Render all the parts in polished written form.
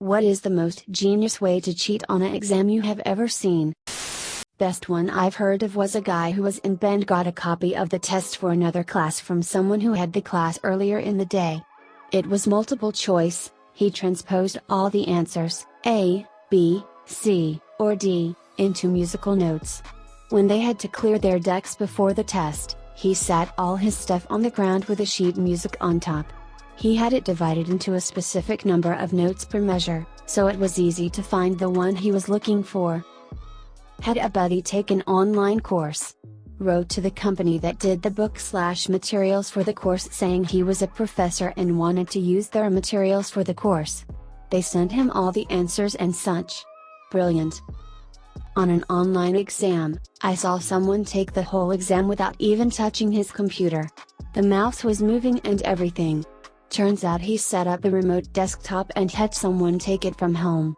What is the most genius way to cheat on an exam you have ever seen? Best one I've heard of was a guy who was in band got a copy of the test for another class from someone who had the class earlier in the day. It was multiple choice, he transposed all the answers, A, B, C, or D, into musical notes. When they had to clear their decks before the test, he sat all his stuff on the ground with a sheet music on top. He had it divided into a specific number of notes per measure, so it was easy to find the one he was looking for. Had a buddy take an online course. Wrote to the company that did the book/materials for the course saying he was a professor and wanted to use their materials for the course. They sent him all the answers and such. Brilliant. On an online exam, I saw someone take the whole exam without even touching his computer. The mouse was moving and everything. Turns out he set up the remote desktop and had someone take it from home.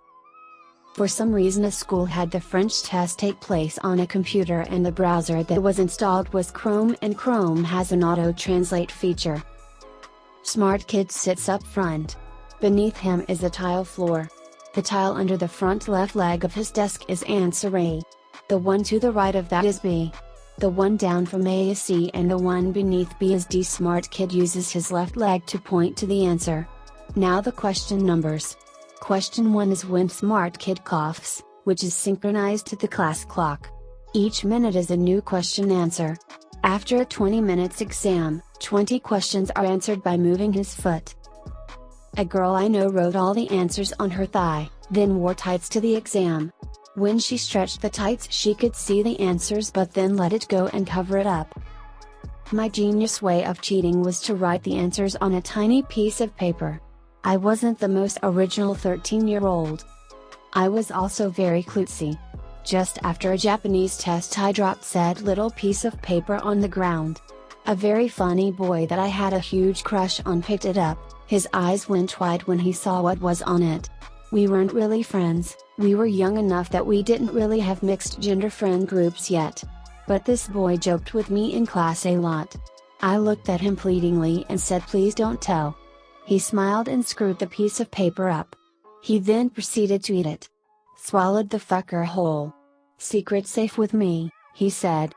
For some reason a school had the French test take place on a computer and the browser that was installed was Chrome, and Chrome has an auto-translate feature. Smart kid sits up front. Beneath him is a tile floor. The tile under the front left leg of his desk is answer A. The one to the right of that is B. The one down from A is C and the one beneath B is D. Smart kid uses his left leg to point to the answer. Now the question numbers. Question 1 is when Smart kid coughs, which is synchronized to the class clock. Each minute is a new question answer. After a 20 minutes exam, 20 questions are answered by moving his foot. A girl I know wrote all the answers on her thigh, then wore tights to the exam. When she stretched the tights she could see the answers but then let it go and cover it up. My genius way of cheating was to write the answers on a tiny piece of paper. I wasn't the most original 13-year-old. I was also very klutzy. Just after a Japanese test I dropped said little piece of paper on the ground. A very funny boy that I had a huge crush on picked it up, his eyes went wide when he saw what was on it. We weren't really friends, we were young enough that we didn't really have mixed gender friend groups yet. But this boy joked with me in class a lot. I looked at him pleadingly and said please don't tell. He smiled and screwed the piece of paper up. He then proceeded to eat it. Swallowed the fucker whole. Secret safe with me, he said.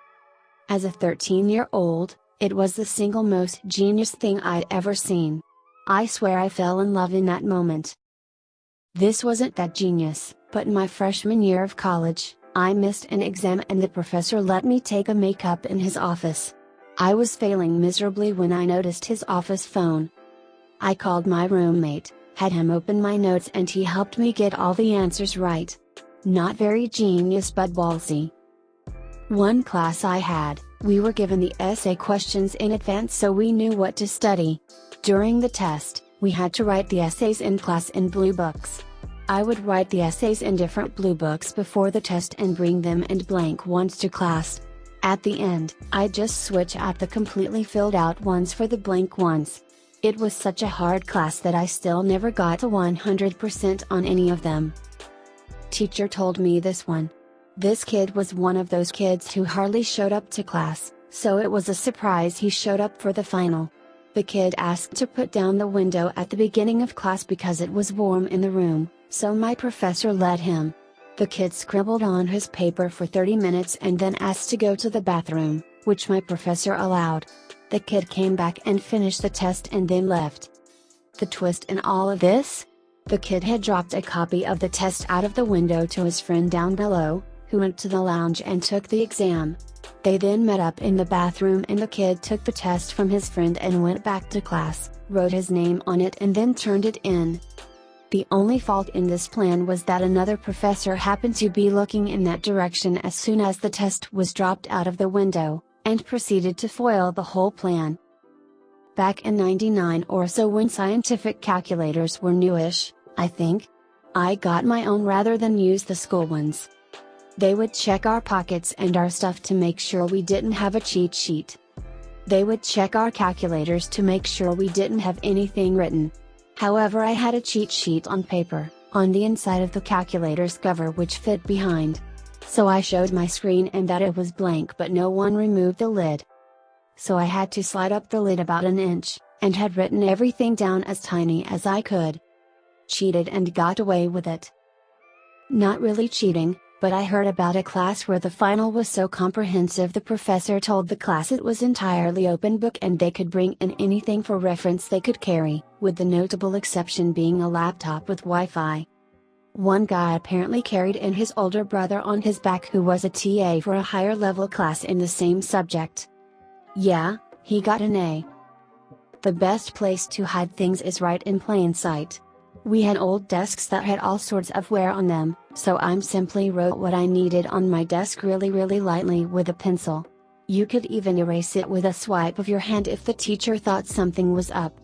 As a 13-year-old, it was the single most genius thing I'd ever seen. I swear I fell in love in that moment. This wasn't that genius, but in my freshman year of college, I missed an exam and the professor let me take a makeup in his office. I was failing miserably when I noticed his office phone. I called my roommate, had him open my notes and he helped me get all the answers right. Not very genius but ballsy. One class I had, we were given the essay questions in advance so we knew what to study. During the test, we had to write the essays in class in blue books. I would write the essays in different blue books before the test and bring them and blank ones to class. At the end, I'd just switch out the completely filled out ones for the blank ones. It was such a hard class that I still never got a 100% on any of them. Teacher told me this one. This kid was one of those kids who hardly showed up to class, so it was a surprise he showed up for the final. The kid asked to put down the window at the beginning of class because it was warm in the room, so my professor let him. The kid scribbled on his paper for 30 minutes and then asked to go to the bathroom, which my professor allowed. The kid came back and finished the test and then left. The twist in all of this? The kid had dropped a copy of the test out of the window to his friend down below, who went to the lounge and took the exam. They then met up in the bathroom and the kid took the test from his friend and went back to class, wrote his name on it and then turned it in. The only fault in this plan was that another professor happened to be looking in that direction as soon as the test was dropped out of the window, and proceeded to foil the whole plan. Back in '99 or so when scientific calculators were newish, I think, I got my own rather than use the school ones. They would check our pockets and our stuff to make sure we didn't have a cheat sheet. They would check our calculators to make sure we didn't have anything written. However, I had a cheat sheet on paper, on the inside of the calculator's cover which fit behind. So I showed my screen and that it was blank but no one removed the lid. So I had to slide up the lid about an inch, and had written everything down as tiny as I could. cheated and got away with it. Not really cheating, but I heard about a class where the final was so comprehensive the professor told the class it was entirely open book and they could bring in anything for reference they could carry, with the notable exception being a laptop with Wi-Fi. One guy apparently carried in his older brother on his back who was a TA for a higher level class in the same subject. Yeah, he got an A. The best place to hide things is right in plain sight. We had old desks that had all sorts of wear on them, so I simply wrote what I needed on my desk really lightly with a pencil. You could even erase it with a swipe of your hand if the teacher thought something was up.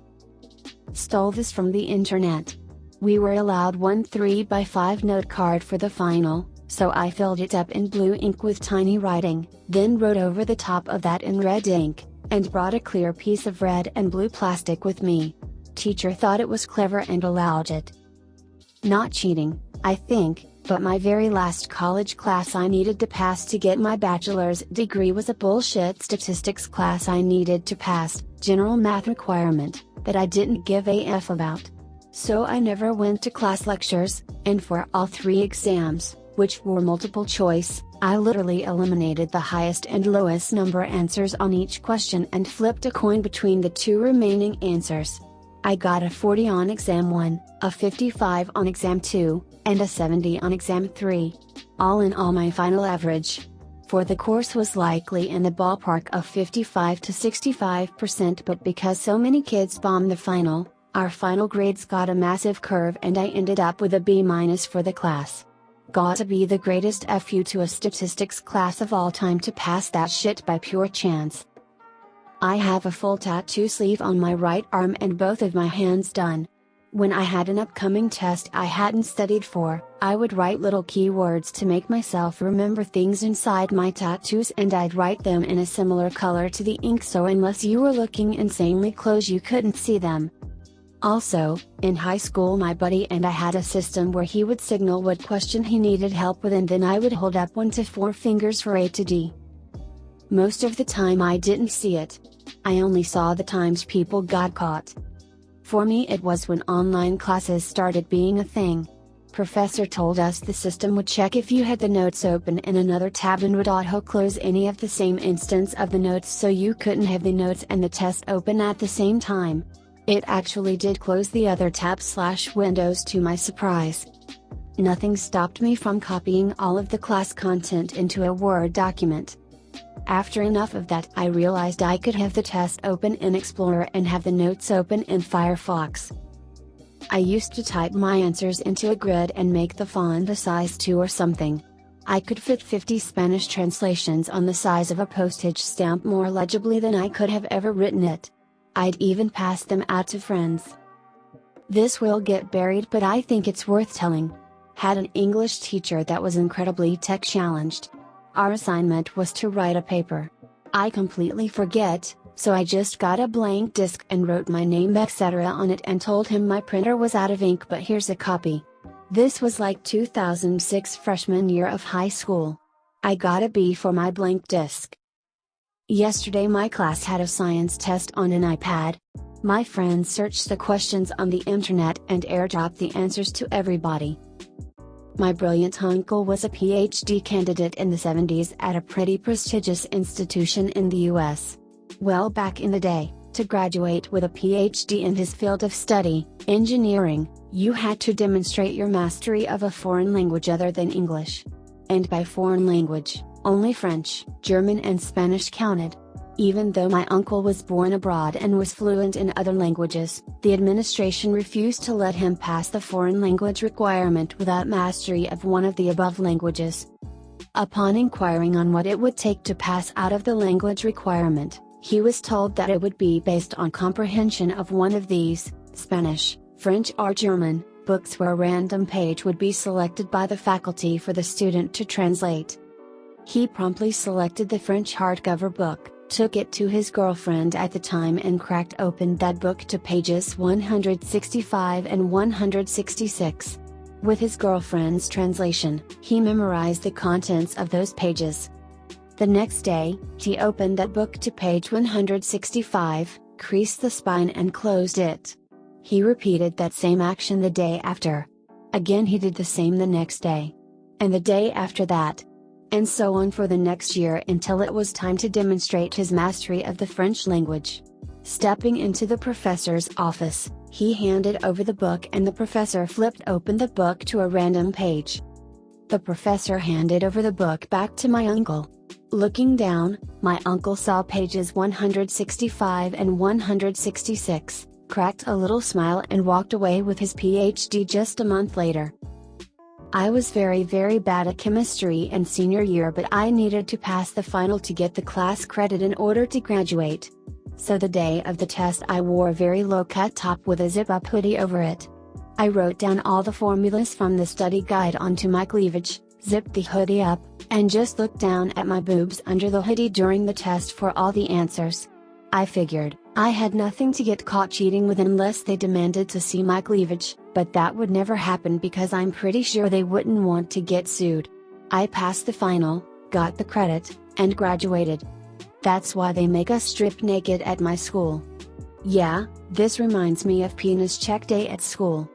Stole this from the internet. We were allowed one 3x5 note card for the final, so I filled it up in blue ink with tiny writing, then wrote over the top of that in red ink, and brought a clear piece of red and blue plastic with me. Teacher thought it was clever and allowed it. Not cheating, I think, but my very last college class I needed to pass to get my bachelor's degree was a bullshit statistics class I needed to pass, general math requirement, that I didn't give a F about. So I never went to class lectures, and for all 3 exams, which were multiple choice, I literally eliminated the highest and lowest number answers on each question and flipped a coin between the 2 remaining answers. I got a 40 on exam 1, a 55 on exam 2, and a 70 on exam 3. All in all, my final average for the course was likely in the ballpark of 55 to 65%, but because so many kids bombed the final, our final grades got a massive curve and I ended up with a B- for the class. Gotta be the greatest FU to a statistics class of all time to pass that shit by pure chance. I have a full tattoo sleeve on my right arm and both of my hands done. When I had an upcoming test I hadn't studied for, I would write little keywords to make myself remember things inside my tattoos, and I'd write them in a similar color to the ink so unless you were looking insanely close you couldn't see them. Also, in high school my buddy and I had a system where he would signal what question he needed help with and then I would hold up 1 to 4 fingers for A to D. Most of the time I didn't see it. I only saw the times people got caught. For me it was when online classes started being a thing. Professor told us the system would check if you had the notes open in another tab and would auto-close any of the same instance of the notes so you couldn't have the notes and the test open at the same time. It actually did close the other tab/windows to my surprise. Nothing stopped me from copying all of the class content into a Word document. After enough of that I realized I could have the test open in Explorer and have the notes open in Firefox. I used to type my answers into a grid and make the font a size 2 or something. I could fit 50 Spanish translations on the size of a postage stamp more legibly than I could have ever written it. I'd even pass them out to friends. This will get buried but I think it's worth telling. Had an English teacher that was incredibly tech challenged. Our assignment was to write a paper. I completely forget, so I just got a blank disk and wrote my name etc. on it and told him my printer was out of ink but here's a copy. This was like 2006 freshman year of high school. I got a B for my blank disk. Yesterday my class had a science test on an iPad. My friends searched the questions on the internet and airdropped the answers to everybody. My brilliant uncle was a PhD candidate in the 70s at a pretty prestigious institution in the US. Well, back in the day, to graduate with a PhD in his field of study, engineering, you had to demonstrate your mastery of a foreign language other than English. And by foreign language, only French, German and Spanish counted. Even though my uncle was born abroad and was fluent in other languages, the administration refused to let him pass the foreign language requirement without mastery of one of the above languages. Upon inquiring on what it would take to pass out of the language requirement, he was told that it would be based on comprehension of one of these, Spanish, French or German, books where a random page would be selected by the faculty for the student to translate. He promptly selected the French hardcover book, took it to his girlfriend at the time and cracked open that book to pages 165 and 166. With his girlfriend's translation, he memorized the contents of those pages. The next day, he opened that book to page 165, creased the spine and closed it. He repeated that same action the day after. Again he did the same the next day. And the day after that. And so on for the next year until it was time to demonstrate his mastery of the French language. Stepping into the professor's office, he handed over the book and the professor flipped open the book to a random page. The professor handed over the book back to my uncle. Looking down, my uncle saw pages 165 and 166, cracked a little smile and walked away with his PhD just a month later. I was very bad at chemistry in senior year, but I needed to pass the final to get the class credit in order to graduate. So the day of the test I wore a very low-cut top with a zip-up hoodie over it. I wrote down all the formulas from the study guide onto my cleavage, zipped the hoodie up, and just looked down at my boobs under the hoodie during the test for all the answers. I figured, I had nothing to get caught cheating with unless they demanded to see my cleavage, but that would never happen because I'm pretty sure they wouldn't want to get sued. I passed the final, got the credit, and graduated. That's why they make us strip naked at my school. Yeah, this reminds me of penis check day at school.